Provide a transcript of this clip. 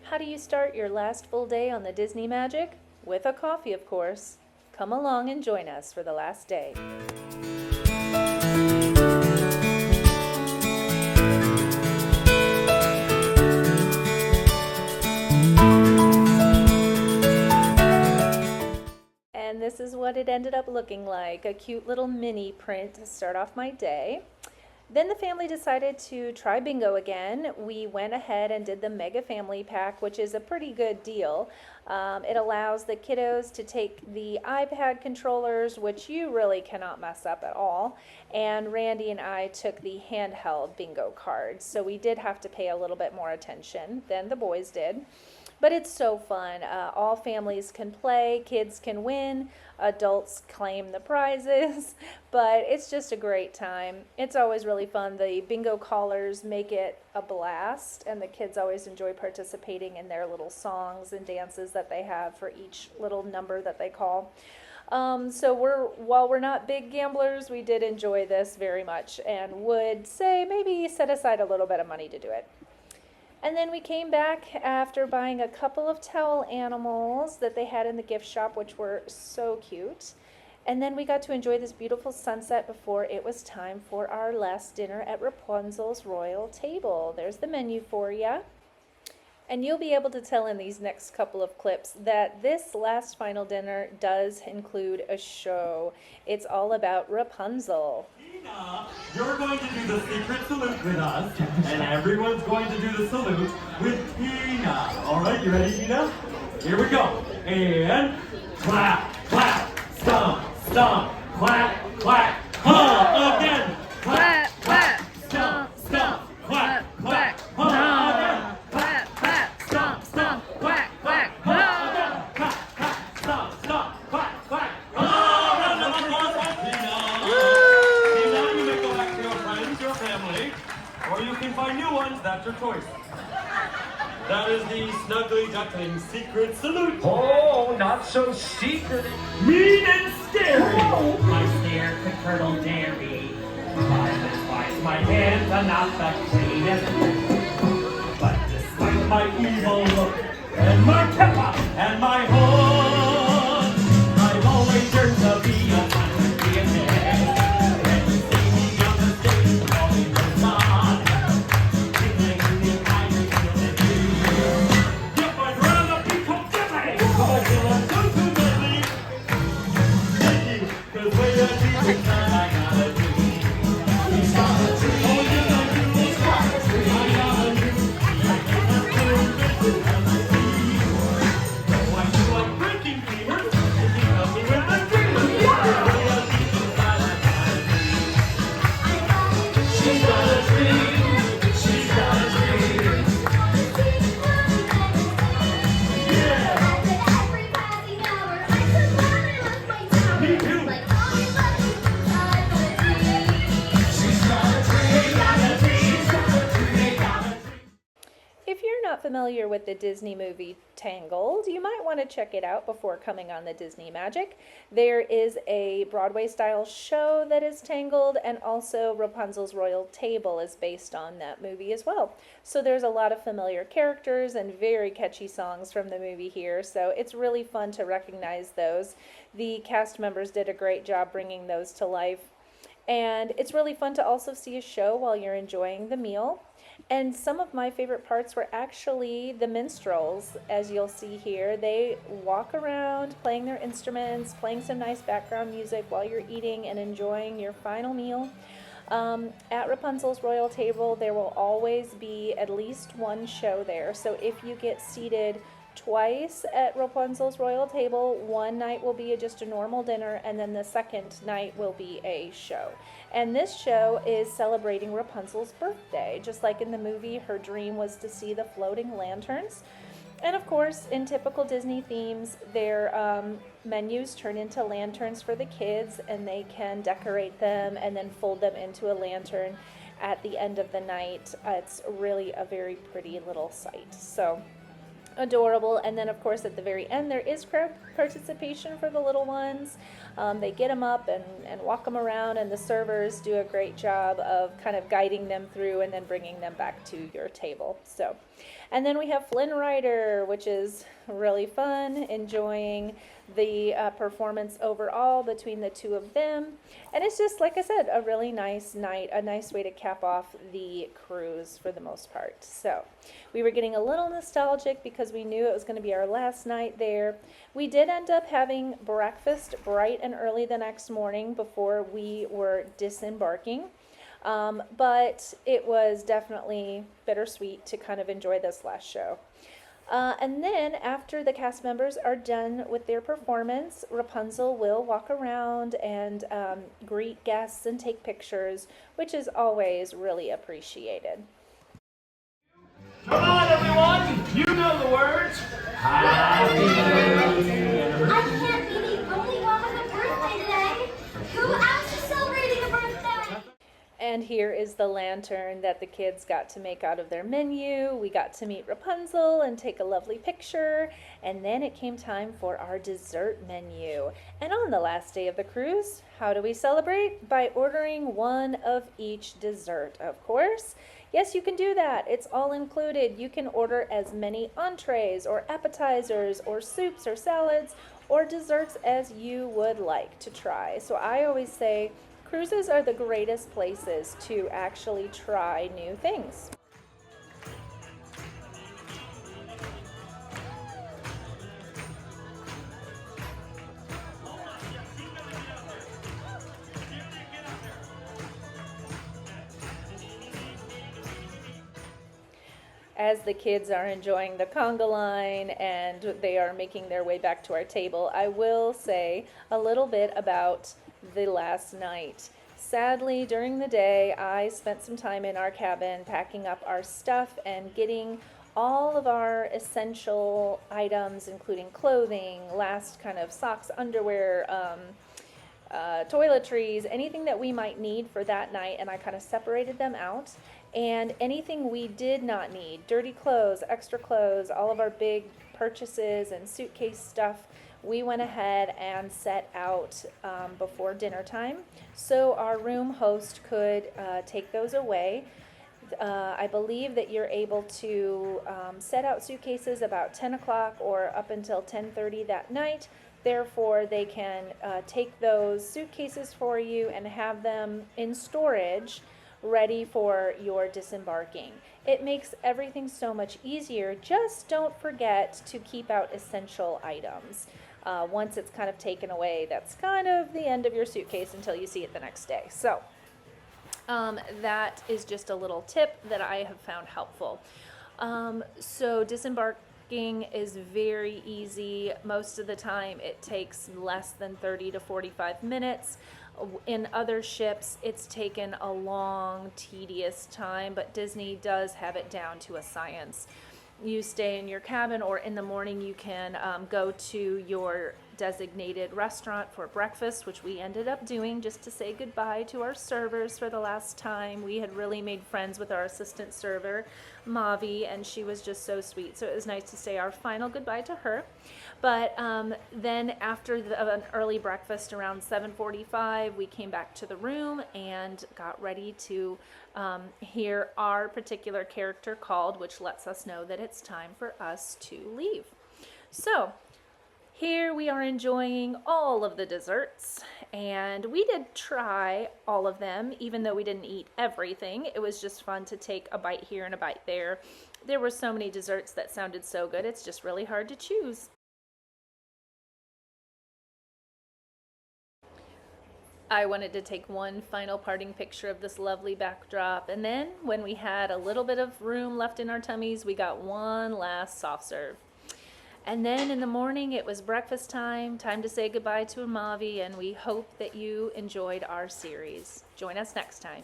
How do you start your last full day on the Disney Magic? With a coffee, of course. Come along and join us for the last day. And this is what it ended up looking like, a cute little mini print to start off my day. Then the family decided to try bingo again. We went ahead and did the Mega Family Pack, which is a pretty good deal. It allows the kiddos to take the iPad controllers, which you really cannot mess up at all, and Randy and I took the handheld bingo cards. So we did have to pay a little bit more attention than the boys did. But it's so fun. All families can play, kids can win, adults claim the prizes, but it's just a great time. It's always really fun. The bingo callers make it a blast, and the kids always enjoy participating in their little songs and dances that they have for each little number that they call. So while we're not big gamblers, we did enjoy this very much and would say maybe set aside a little bit of money to do it. And then we came back after buying a couple of towel animals that they had in the gift shop, which were so cute. And then we got to enjoy this beautiful sunset before it was time for our last dinner at Rapunzel's royal table. There's the menu for you. And you'll be able to tell in these next couple of clips that this last final dinner does include a show. It's all about Rapunzel. Tina, you're going to do the secret salute with us, and everyone's going to do the salute with Tina. All right, you ready, Tina? Here we go. And clap, clap, stomp, stomp, clap, clap, huh, again. Clap, clap, stomp, stomp, clap, clap, huh, again. Clap, clap, stomp, stomp, clap, clap, huh, again. Clap, clap, stomp, stomp, clap, clap, huh. Round of applause for Tina. Tina, you may go back to your friends, your family, or you can find new ones. That's your choice. That is the Snuggly Duckling secret salute. Oh, not so secret. Mean and scary. Oh, my stare could curdle dairy. Wise, my hands are not the cleanest. But despite my evil look, And my kappa and my hood, I've always yearned to be a country man. When you see me on the stage, calling the sun, tickling the iron feeling you. if I'd rather be called Jimmy, I feel I'm so too deadly. Thank you, 'cause way I do is not I gotta do. He's got a tree. All you gotta do is Got a tree. I gotta do. I can't do it on my feet. Though I feel like drinking beaver, if you help me with the dreamer. Way I do is I gotta do. She's got a tree. She's got a tree. Me too. She's got a tree. Got a tree. She's got a tree. Got a tree. If you're not familiar with the Disney movie Tangled, you might want to check it out before coming on the Disney Magic. There is a Broadway-style show that is Tangled, and also Rapunzel's Royal Table is based on that movie as well. So there's a lot of familiar characters and very catchy songs from the movie here, so it's really fun to recognize those. The cast members did a great job bringing those to life. And it's really fun to also see a show while you're enjoying the meal. And some of my favorite parts were actually the minstrels, as you'll see here. They walk around playing their instruments, playing some nice background music while you're eating and enjoying your final meal. At Rapunzel's Royal Table, there will always be at least one show there. So if you get seated twice at Rapunzel's Royal Table, one night will be just a normal dinner, and then the second night will be a show. And this show is celebrating Rapunzel's birthday. Just like in the movie, her dream was to see the floating lanterns. And of course, in typical Disney themes, their menus turn into lanterns for the kids, and they can decorate them and then fold them into a lantern at the end of the night. It's really a very pretty little sight. So adorable. And then of course at the very end there is crowd participation for the little ones. They get them up and walk them around, and the servers do a great job of kind of guiding them through and then bringing them back to your table. So And then we have Flynn Rider, which is really fun, enjoying the performance overall between the two of them. And it's just, like I said, a really nice night, a nice way to cap off the cruise for the most part. So we were getting a little nostalgic because we knew it was going to be our last night there. We did end up having breakfast bright and early the next morning before we were disembarking. But it was definitely bittersweet to kind of enjoy this last show. And then after the cast members are done with their performance, Rapunzel will walk around and greet guests and take pictures, which is always really appreciated. Come on, everyone! You know the words. Happy birthday. I can't be the only one with a birthday today. Who else is celebrating a birthday? And here is the lantern that the kids got to make out of their menu. We got to meet Rapunzel and take a lovely picture. And then it came time for our dessert menu. And on the last day of the cruise, how do we celebrate? By ordering one of each dessert, of course. Yes, you can do that. It's all included. You can order as many entrees or appetizers or soups or salads or desserts as you would like to try. So I always say, cruises are the greatest places to actually try new things. As the kids are enjoying the conga line and they are making their way back to our table, I will say a little bit about the last night. Sadly, during the day, I spent some time in our cabin packing up our stuff and getting all of our essential items, including clothing, last kind of socks, underwear, toiletries, anything that we might need for that night, and I kind of separated them out. And anything we did not need, dirty clothes, extra clothes, all of our big purchases and suitcase stuff, we went ahead and set out before dinner time so our room host could take those away. I believe that you're able to set out suitcases about 10 o'clock or up until 10:30 that night. Therefore, they can take those suitcases for you and have them in storage ready for your disembarking. It makes everything so much easier. Just don't forget to keep out essential items. Once it's kind of taken away, that's kind of the end of your suitcase until you see it the next day. So that is just a little tip that I have found helpful. So disembarking is very easy. Most of the time it takes less than 30 to 45 minutes. In other ships, it's taken a long, tedious time, but Disney does have it down to a science. You stay in your cabin, or in the morning you can go to your designated restaurant for breakfast, which we ended up doing just to say goodbye to our servers for the last time. We had really made friends with our assistant server, Mavi, and she was just so sweet. So it was nice to say our final goodbye to her. But then after an early breakfast around 7:45, we came back to the room and got ready to hear our particular character called, which lets us know that it's time for us to leave. So here we are enjoying all of the desserts, and we did try all of them, even though we didn't eat everything. It was just fun to take a bite here and a bite there. There were so many desserts that sounded so good, it's just really hard to choose. I wanted to take one final parting picture of this lovely backdrop, and then when we had a little bit of room left in our tummies, we got one last soft serve. And then in the morning, it was breakfast time to say goodbye to Mavi, and we hope that you enjoyed our series. Join us next time.